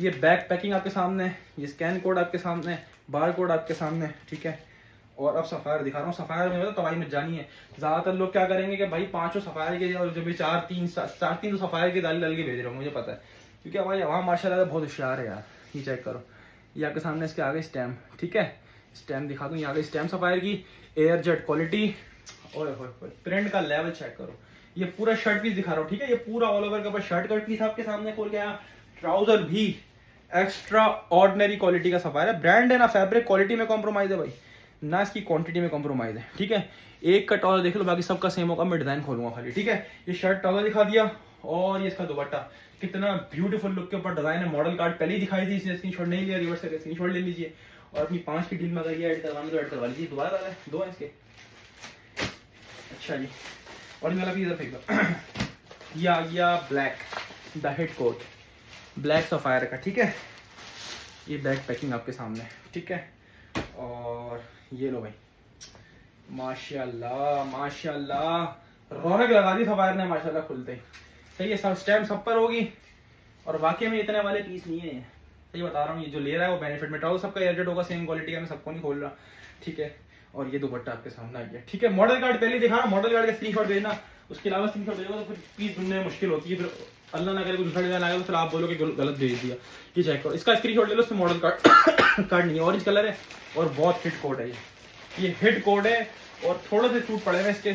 ये बैक पैकिंग आपके सामने है, ये स्कैन कोड आपके सामने है, बार कोड आपके सामने, ठीक है। और अब सफायर दिखा रहा हूँ। सफायर में मतलब तबाही में जानी है, ज्यादातर लोग क्या करेंगे कि भाई 5 सफायर के और जब 4-3 तो सफायर के डाल के भेज रहे हो, मुझे पता है, क्योंकि हमारे वहाँ माशाल्लाह बहुत होशियार है यार। ये चेक करो, ये आपके सामने इसके आगे स्टैम्प, ठीक है, स्टैम्प दिखा दूँ, ये आगे स्टैम्प सफायर की, एयर जेट क्वालिटी, और प्रिंट का लेवल चेक करो। ये पूरा शर्ट पीस दिखा रहा हूँ, ठीक है। ये पूरा ऑल ओवर के ऊपर शर्ट का पीस आपके सामने खोल के आया, ट्राउजर भी एक्स्ट्रा ऑर्डिनरी क्वालिटी का सफायर है। ब्रांड है ना, फैब्रिक क्वालिटी में कॉम्प्रोमाइज है भाई, ना इसकी क्वांटिटी में कॉम्प्रोमाइज है, ठीक है। एक का ट्राउजर देख लो, बाकी सबका सेम होगा, मैं डिजाइन खोलूंगा खाली, ठीक है। ये शर्ट ट्राउजर दिखा दिया, और ये इसका दुपट्टा, कितना ब्यूटीफुल लुक के ऊपर डिजाइन है। मॉडल कार्ड पहले ही दिखाई थी, इसने स्क्रीनशॉट नहीं लिया, रिवर्स करके स्क्रीनशॉट ले लीजिए। और अपनी 5 की डील में अगर ये ऐड करवाना तो ऐड करवा लीजिए। दोबारा डाला है, 2 है इसके। अच्छा जी, और ये वाला भी इधर फेंक दो। ये आ गया black, the head coat, black sapphire का, ठीक है। ये बैक पैकिंग आपके सामने, ठीक है। और ये लो भाई, माशाल्लाह माशाल्लाह, रौनक लगा दी सफायर ने माशाल्लाह खुलते ही। सही है, सब स्टैम्प सब पर होगी, और वाकई में इतने वाले पीस नहीं है, सही बता रहा हूँ। ये जो ले रहा है वो बेनिफिट में, ट्राउजर सबका एयरजेट होगा, सेम क्वालिटी का, मैं सबको नहीं खोल रहा, ठीक है। और ये दुपट्टा आपके सामने आ गया, ठीक है। मॉडल कार्ड पहले दिखा रहा, मॉडल कार्ड का स्क्रीनशॉट भेजना, उसके अलावा स्क्रीनशॉट भेजोगे तो फिर पीस ढूंढने में मुश्किल होती है, फिर अल्लाह ना करे कुछ दूसरा डिजाइन आएगा तो फिर आप बोलोगे गलत भेज दिया। ये चेक करो, इसका स्क्रीनशॉट ले लो, इसमें मॉडल कार्ड कार्ड नहीं है, ऑरेंज कलर है, और बहुत हिट कोड है ये हिट कोड है, और थोड़े से छूट पड़े हैं इसके,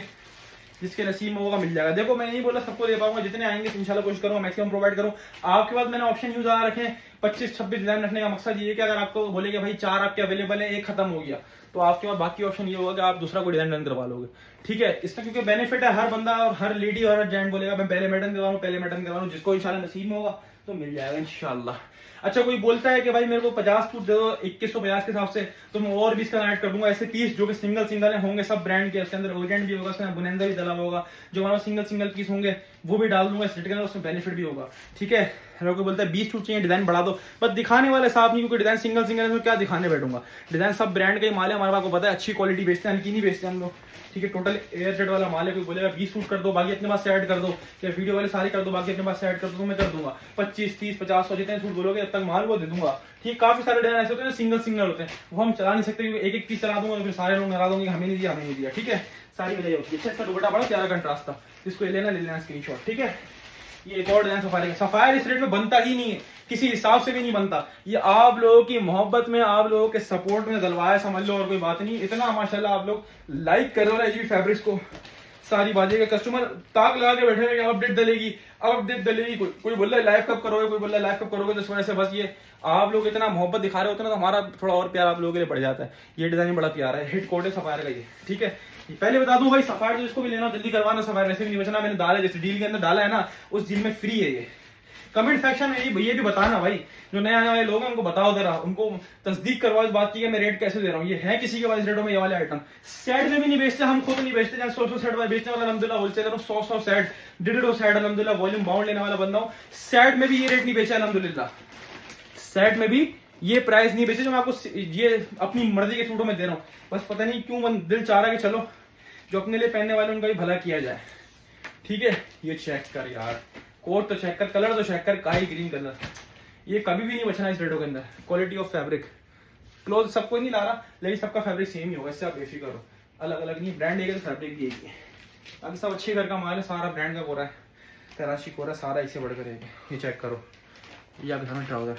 जिसके नसीब में होगा मिल जाएगा। देखो मैं नहीं बोला सबको दे पाऊंगा, जितने आएंगे इंशाल्लाह कोशिश करूंगा मैक्सिमम प्रोवाइड करूं। आपके पास मैंने ऑप्शन यूज आ रखे हैं 25-26 डिजाइन रखने का मकसद ये है कि अगर आपको बोले कि भाई 4 आपके अवेलेबल है, एक खत्म हो गया, तो आपके पास बाकी ऑप्शन ये होगा कि आप दूसरा कोई डिजाइन रन करवा लोगे, ठीक है। इसका क्योंकि बेनिफिट है, हर बंदा और हर लेडी और हर जेंट बोलेगा मैं पहले मैडम करवा लूं, जिसको इंशाल्लाह नसीब में होगा तो मिल जाएगा इंशाल्लाह। अच्छा, कोई बोलता है कि भाई मेरे को 50 सूट दे दो 2150 के हिसाब से, तो मैं और भी इसका ऐड कर दूंगा। ऐसे पीस जो कि सिंगल सिंगल होंगे सब ब्रांड के, उसके अंदर ओरिएंट भी होगा, उसमें बुनेंजा भी डला होगा, जो हमारा सिंगल सिंगल पीस होंगे वो भी डाल दूंगा इस रेट के अंदर, उसमें बेनिफिट भी होगा, ठीक है। लोग बोलता है 20 सूट चाहिए, डिजाइन बढ़ा दो, बस दिखाने वाले साफ नहीं, क्योंकि डिजाइन सिंगल सिंगल क्या दिखाने बैठूंगा। डिजाइन सब ब्रांड के माल है, हमारे पास को पता है, अच्छी क्वालिटी बेचते हैं, हल्की नहीं बेचते हम लोग, ठीक है। टोटल एयर जेट वाला माल है, कोई बोलेगा 20 सूट कर दो, बाकी अपने पास से ऐड कर दो, या वीडियो वाले सारे कर दो, बाकी अपने पास से ऐड कर दो, तो मैं कर दूंगा 25, 30, 50, 100 जितने सूट बोलोगे तब तक माल वो दे दूंगा, ठीक। काफी सारे डिजाइन ऐसे होते हैं सिंगल सिंगल होते हैं, वो हम चला नहीं सकते, क्योंकि एक पीस चला दूंगा तो फिर सारे लोग नाराज होंगे, हमें नहीं दिया, ठीक है। सारी वजह होती है। अच्छा, दुपट्टा बड़ा प्यारा कंट्रास्ट था, जिसको ले लेना स्क्रीनशॉट, ठीक है। ये एक और डिजाइन सफारी का, सफायर इस रेट में बनता ही नहीं है, किसी हिसाब से भी नहीं बनता। ये आप लोगों की मोहब्बत में, आप लोगों के सपोर्ट में दलवाया समझ लो, और कोई बात नहीं। इतना माशाल्लाह आप लोग लाइक कर रहे हो एजीबी फैब्रिक्स को, सारी बातें कस्टमर ताक लगा के बैठे हैं, अपडेट डलेगी, अब अपडेट डलेगी, कोई बोल रहा है लाइव कब करोगे, कोई बोल रहा है लाइव कब करोगे। तो इस वजह से बस ये आप लोग इतना मोहब्बत दिखा रहे होते हैं ना, तो हमारा थोड़ा और प्यार आप लोगों के लिए बढ़ जाता है। ये डिजाइन बड़ा प्यारा है, हिट कोड है सफायर का ये, ठीक है। पहले बता दूं भाई, सफायर जो इसको भी लेना जल्दी करवाना, सफायर वैसे भी नहीं बचना, मैंने डाला जैसे डील के अंदर डाला है ना, उस डील में फ्री है ये। कमेंट सेक्शन में ये भी बताना भाई, जो नए आने वाले लोग हैं उनको बताओ जरा, उनको तस्दीक करवाओ इस बात की मैं रेट कैसे दे रहा हूँ। ये है किसी के पास रेटों में ये वाले आइटम, सेट में भी नहीं बेचते, हम खुद नहीं बेचते, जहाँ 100 सेट बेचने वाला अलहमदुलिल्लाह होलसेलर 100 सेट 150 सेट अलहमदुलिल्लाह वॉल्यूम बाउंड लेने वाला बंदा हूँ। सेट में भी ये रेट नहीं बेचा अलहमदुलिल्लाह, सेट में भी ये प्राइस नहीं बेचे जो मैं आपको ये अपनी मर्जी के सूटों में दे रहा हूँ। बस पता नहीं क्यों दिल चाह रहा है कि चलो जो अपने लिए पहनने वाले उनका भी भला किया जाए, ठीक है। ये चेक कर यार, कोट तो चेक कर, कलर तो चेक कर, काई ग्रीन कलर, ये कभी भी नहीं बचना इस रेटों के अंदर। क्वालिटी ऑफ फैब्रिक, क्लोथ सबको नहीं ला रहा, लेकिन सबका फैब्रिक सेम ही होगा, इससे आप बेफिक्र हो, अलग अलग नहीं, ब्रांड एक है तो फैब्रिक भी एक है। बाकी सब अच्छे घर का माल है, सारा ब्रांड का कोरा है, कराची कोरा सारा इससे बढ़कर है। ये चेक करो, ये आप दिखाना ट्राउजर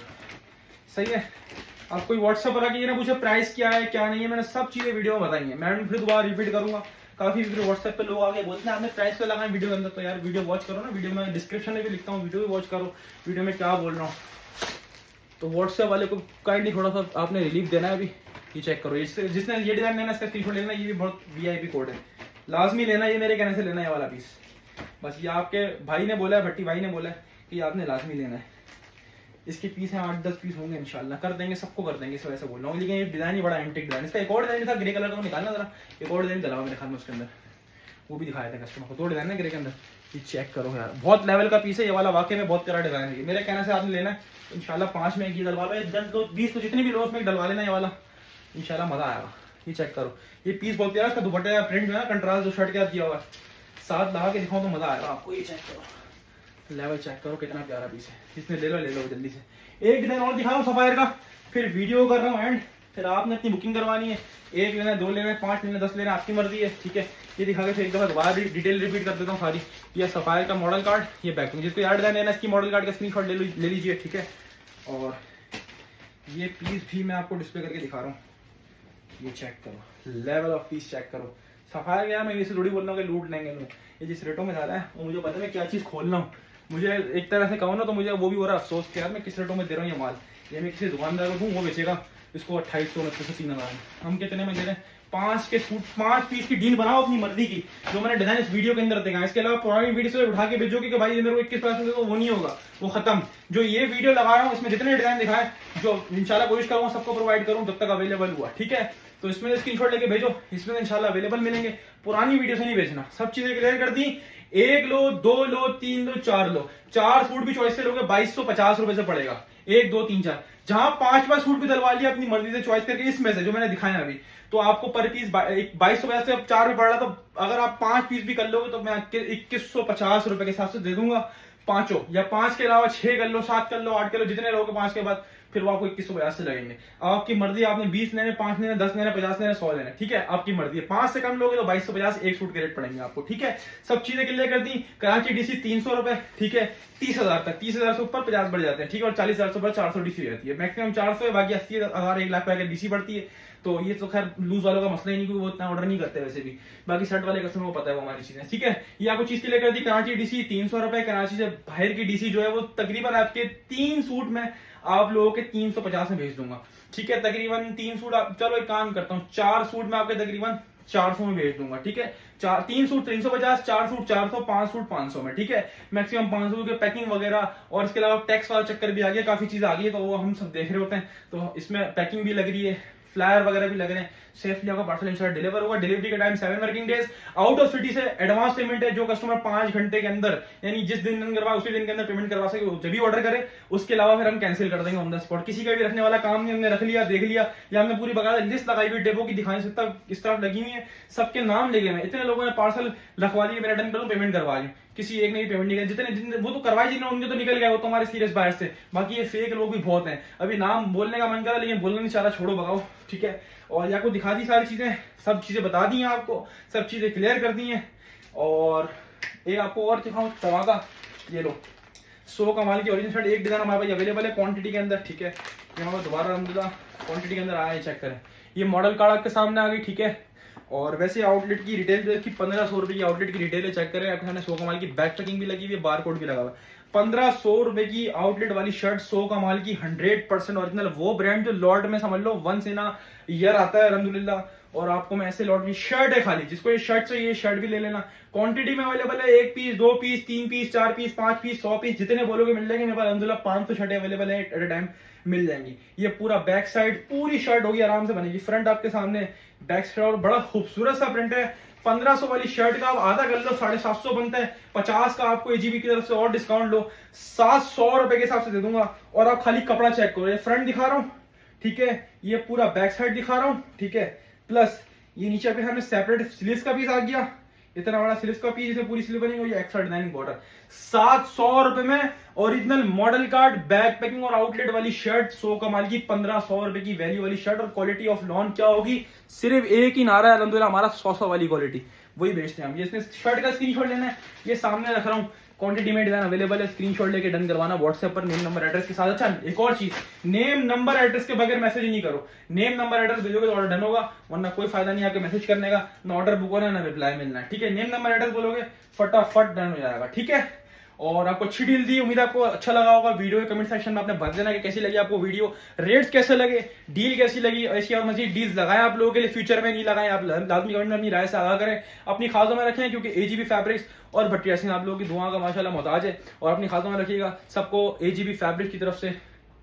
सही है। आप कोई व्हाट्सएप पर आके ये ना पूछे प्राइस क्या है क्या नहीं है, मैंने सब चीजें वीडियो में बताई है, मैं फिर दोबारा रिपीट करूंगा। काफी व्हाट्सएप पे लोग आके बोलते हैं आपने प्राइस पे लगाया वीडियो के अंदर, तो यार वीडियो वॉच करो ना, वीडियो में डिस्क्रिप्शन में भी लिखता हूँ, वीडियो भी वॉच करो, वीडियो में क्या बोल रहा हूँ। तो व्हाट्सएप वाले को काइंडली थोड़ा सा आपने रिलीफ देना है अभी। ये चेक करो, जिसने ये डिजाइन लेना इसका स्क्रीनशॉट लेना, ये भी बहुत वीआईपी कोड है, लाजमी लेना, ये मेरे कहने से लेना है वाला पीस। बस ये आपके भाई ने बोला है, भट्टी भाई ने बोला है कि आपने लाजमी लेना है। इसके पीस हैं 8-10 पीस होंगे इंशाल्लाह, कर देंगे, सबको कर देंगे, इस वजह से बोल रहा हूँ। लेकिन ये डिजाइन ही बड़ा एंटिक डिजाइन, इसका एक और डिजाइन था ग्रे कलर का, निकालना जरा, एक और डिजाइन डला मेरे ख्याल में उसके अंदर, वो भी दिखाया था कस्टमर को, 2 डिजाइन है ग्रे के अंदर। ये चेक करो यार, बहुत लेवल का पीस है ये वाला, वाकई में बहुत प्यारा डिजाइन है। मेरे कहने से आपने लेना है इंशाल्लाह 5 में एक ही डलवा लो, 10-20 तो जितनी भी लो उसमें डलवा लेना ये वाला, इंशाल्लाह मजा आएगा। ये चेक करो, ये पीस बहुत प्यारा, इसका दुपट्टे का प्रिंट जो है कंट्रास्ट जो शर्ट के साथ दिया हुआ है, साथ लगा के दिखाऊं तो मजा आएगा आपको। ये चेक करो, लेवल चेक करो कितना प्यारा पीस है, जिसने ले लो जल्दी से। एक डिजाइन और दिखा रहा हूँ सफायर का, फिर वीडियो कर रहा हूँ एंड, फिर आपने अपनी बुकिंग करवानी है, 1 लेना है, 2 लेना है, 5 लेना है, 10 लेना है, आपकी मर्जी है, ठीक है। ये दिखा के फिर एक दफा दोबारा डिटेल रिपीट कर देता हूँ सारी। ये सफायर का मॉडल कार्ड, ये बैकिंग, जिसको यार डिजाइन लेना इसकी मॉडल कार्ड का स्क्रीनशॉट ले लीजिए, ठीक है। और ये पीस भी मैं आपको डिस्प्ले करके दिखा रहा हूँ, ये चेक करो, लेवल ऑफ पीस चेक करो। सफायर गया मैं इसे थोड़ी बोल रहा हूँ कि लूट लेंगे लोग, ये जिस रेटों में डाला है वो मुझे पता है मैं क्या चीज़ खोलना हूँ। मुझे एक तरह से कहूँ ना तो मुझे वो भी हो रहा है अफसोस कि यार मैं किस रेटों में दे रहा हूँ ये माल, ये मैं किसी दुकानदार को दूँ वो बेचेगा इसको 2800 2900 3000, हम कितने में दे रहे हैं। 5 के सूट 5 पीस की डील बनाओ अपनी मर्जी की, जो मैंने डिजाइन इस वीडियो के अंदर देखा। इसके अलावा पुरानी वीडियो से उठा के भेजोगे कि भाई मेरे को 21 पैसे दे, तो वो नहीं होगा, वो खत्म। जो ये वीडियो लगा रहा हूँ इसमें जितने डिजाइन दिखाए, जो इंशाल्लाह कोशिश करूँगा सबको प्रोवाइड करूँ जब तक अवेलेबल हुआ, ठीक है। तो इसमें स्क्रीनशॉट लेके भेजो, इसमें इंशाल्लाह अवेलेबल मिलेंगे। पुरानी वीडियो से नहीं भेजना, सब चीजें क्लियर कर दी। 1 लो, 2 लो, 3 लो, 4 लो, 4 सूट भी चॉइस से लोगे 2250 रुपए से पड़ेगा, 1 2 3 4। जहां 5 सूट भी डलवा लिया अपनी मर्जी से चॉइस करके, इसमें से जो मैंने दिखाया अभी, तो आपको पर पीस 2250 से 4 भी पड़ रहा, तो अगर आप 5 पीस भी कर लोगे तो मैं 2150 रुपए के हिसाब से दे दूंगा पांचों, या 5 के अलावा 6 कर लो, 7 कर लो, 8 कर लो, जितने लोगे 5 के बाद फिर वो आपको 2150 से लगेंगे। आपकी मर्जी, आपने 20 लेने, 5 लेने, 10 लेने, 50 लेने, 100 लेने, ठीक है, आपकी मर्जी है। 5 से कम लोगे तो 2250 एक सूट के रेट पड़ेंगे आपको, ठीक है। सब चीजें क्लियर कर दी। कराची डीसी 300 रुपए, ठीक है, 30,000 तक, 30,000 से ऊपर 50 बढ़ जाते हैं, ठीक है, और 40,000 से ऊपर 400 डीसी रहती है, मैक्सिमम 400 है, बाकी 80,000 1 लाख पे डीसी बढ़ती है। तो ये तो खैर लूज वालों का मसला ही नहीं, क्योंकि वो इतना ऑर्डर नहीं करते वैसे भी, बाकी शर्ट वाले कस्टमर को पता है वो हमारी चीजें, ठीक है। ये आपको चीज क्लियर कर दी। कराची डीसी 300 रुपए, कराची से बाहर की डीसी जो है वो तकरीबन आपके 3 सूट में आप लोगों के 350 में भेज दूंगा, ठीक है। तकरीबन 3 सूट चलो एक काम करता हूँ, 4 सूट में आपके तकरीबन 400 में भेज दूंगा, ठीक है। 3 सूट 350, 4 सूट 400, 5 सूट 500 में, ठीक है। मैक्सिमम 500 के पैकिंग वगैरह, और इसके अलावा टैक्स वाला चक्कर भी आ गया, काफी चीजें आ गई है, तो वो हम सब देख रहे होते हैं। तो इसमें पैकिंग भी लग रही है, फ्लायर वगैरह भी लग रहे हैं, सेफली आपका पार्सल इंशाल्लाह डिलीवर होगा। डिलीवरी का time 7 working days. Out of city से एडवांस पेमेंट है, जो कस्टमर 5 घंटे के अंदर, यानी जिस दिन करवा उसी दिन के अंदर पेमेंट करवा सके, जब भी ऑर्डर करे, उसके अलावा फिर हम कैंसिल कर देंगे ऑन द स्पॉट। किसी का भी रखने वाला काम नहीं, हमने रख लिया, देख लिया, या हमने पूरी बकायदा लिस्ट लगाई हुई डेपो की, दिखाने से तक इस तरफ लगी हुई है, सबके नाम लेके मैं इतने लोगों ने पार्सल रखवा दिए, मैं रिटर्न करूँ पेमेंट करवा ली, किसी एक ने भी पेमेंट नहीं किया। जितने वो तो करवाई जिन्होंने, उनके तो निकल गया, वो तो हमारे सीरियस बायर्स थे। बाकी ये फेक लोग भी बहुत हैं। अभी नाम बोलने का मन करा लेकिन बोलना नहीं चाह रहा, छोड़ो भगाओ, ठीक है। और या को दिखा दी सारी चीजें, सब चीजें बता दी हैं आपको, सब चीजें क्लियर कर दी हैं। और एक आपको और दिखाऊं तवागा, ये लो 100 का माल की ओरिजिनल शर्ट, एक डिजाइन हमारे पास अवेलेबल है क्वांटिटी के अंदर, ठीक है। यहाँ पर दोबारा अलहमदुलिल्लाह क्वांटिटी के अंदर आया है, चेक करें। ये मॉडल कार्ड आपके सामने आ गई, ठीक है। और वैसे आउटलेट की रिटेल जो है 1500 रुपए की आउटलेट की रिटेल है, चेक करें। आपके सामने 100 कमाल की बैक ट्रैकिंग भी लगी हुई है, बार कोड भी लगा हुआ है। 1500 रुपए की आउटलेट वाली शर्ट 100 कमाल की 100% ओरिजिनल, वो ब्रांड जो लॉट में समझ लो वंस इन अ ईयर आता है अल्हम्दुलिल्लाह। और आपको मैं ऐसे लॉट की शर्ट है खाली, जिसको ये शर्ट चाहिए ये शर्ट भी ले लेना। क्वांटिटी में अवेलेबल है, 1 piece 2 piece 3 piece 4 piece 5 piece 100 piece, जितने बोलोगे मिल जाएंगे। मेरे पास अल्हम्दुलिल्लाह 500 शर्टें अवेलेबल है एट अ टाइम, मिल जाएंगी। ये पूरा बैक साइड पूरी शर्ट होगी, आराम से बनेगी। फ्रंट आपके सामने, बैक साइड और बड़ा खूबसूरत सा प्रिंट है। 1500 वाली शर्ट का आप आधा कर लो, 750 बनता है। 50 का आपको एजीबी की तरफ से और डिस्काउंट लो, 700 रुपए के हिसाब से दे दूंगा। और आप खाली कपड़ा चेक करो, ये फ्रंट दिखा रहा हूँ, ठीक है, ये पूरा बैक साइड दिखा रहा हूँ, ठीक है। प्लस ये नीचे पे हमें सेपरेट स्लीव्स का पीस आ गया, इतना बड़ा स्लीव्स का पीस, इसमें पूरी स्लीव बनी हुई है, एक्स्ट्रा डिजाइनिंग बॉर्डर। 700 रुपए में original model card back packing और आउटलेट वाली शर्ट 100 कमाल की 1500 रुपए की वैल्यू वाली शर्ट। और क्वालिटी ऑफ लॉन क्या होगी, सिर्फ एक ही नारा है अल्हम्दुलिल्लाह हमारा, 100 वाली क्वालिटी, वही बेचते हैं हम। ये इसमें शर्ट का स्क्रीनशॉट लेना है, ये सामने रख रहा हूँ, क्वांटिटी में डिजाइन अवेलेबल है, स्क्रीनशॉट लेके डन करवाना व्हाट्सएप पर नेम नंबर एड्रेस के साथ। अच्छा एक और चीज, नेम नंबर एड्रेस के बगैर मैसेज नहीं करो। नेम नंबर एड्रेस भेजोगे तो ऑर्डर डन होगा, वरना कोई फायदा नहीं आपके मैसेज करने का, ना ऑर्डर बुक होना है ना रिप्लाई मिलना है, ठीक है। नेम नंबर एड्रेस बोलोगे फटाफट डन हो जाएगा, ठीक है। और आपको अच्छी डील दी, उम्मीद आपको अच्छा लगा होगा। वीडियो के कमेंट सेक्शन में आपने बता देना कि कैसी लगी आपको वीडियो, रेट्स कैसे लगे, डील कैसी लगी। ऐसी और मजीद डील्स लगाएं आप लोगों के लिए, फ्यूचर में नहीं लगाएं आप लाजमी कमेंट में अपनी राय से आगाह करें, अपनी खासों में रखें, क्योंकि एजीबी फैब्रिक्स और भट्टी यासीन आप लोगों की दुआ का माशाल्लाह मोहताज है। और अपनी खासों में रखिएगा। सबको एजीबी फैब्रिक्स की तरफ से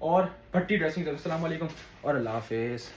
और भट्टी ड्रेसिंग की तरफ से अस्सलाम वालेकुम और अल्लाह हाफिज़।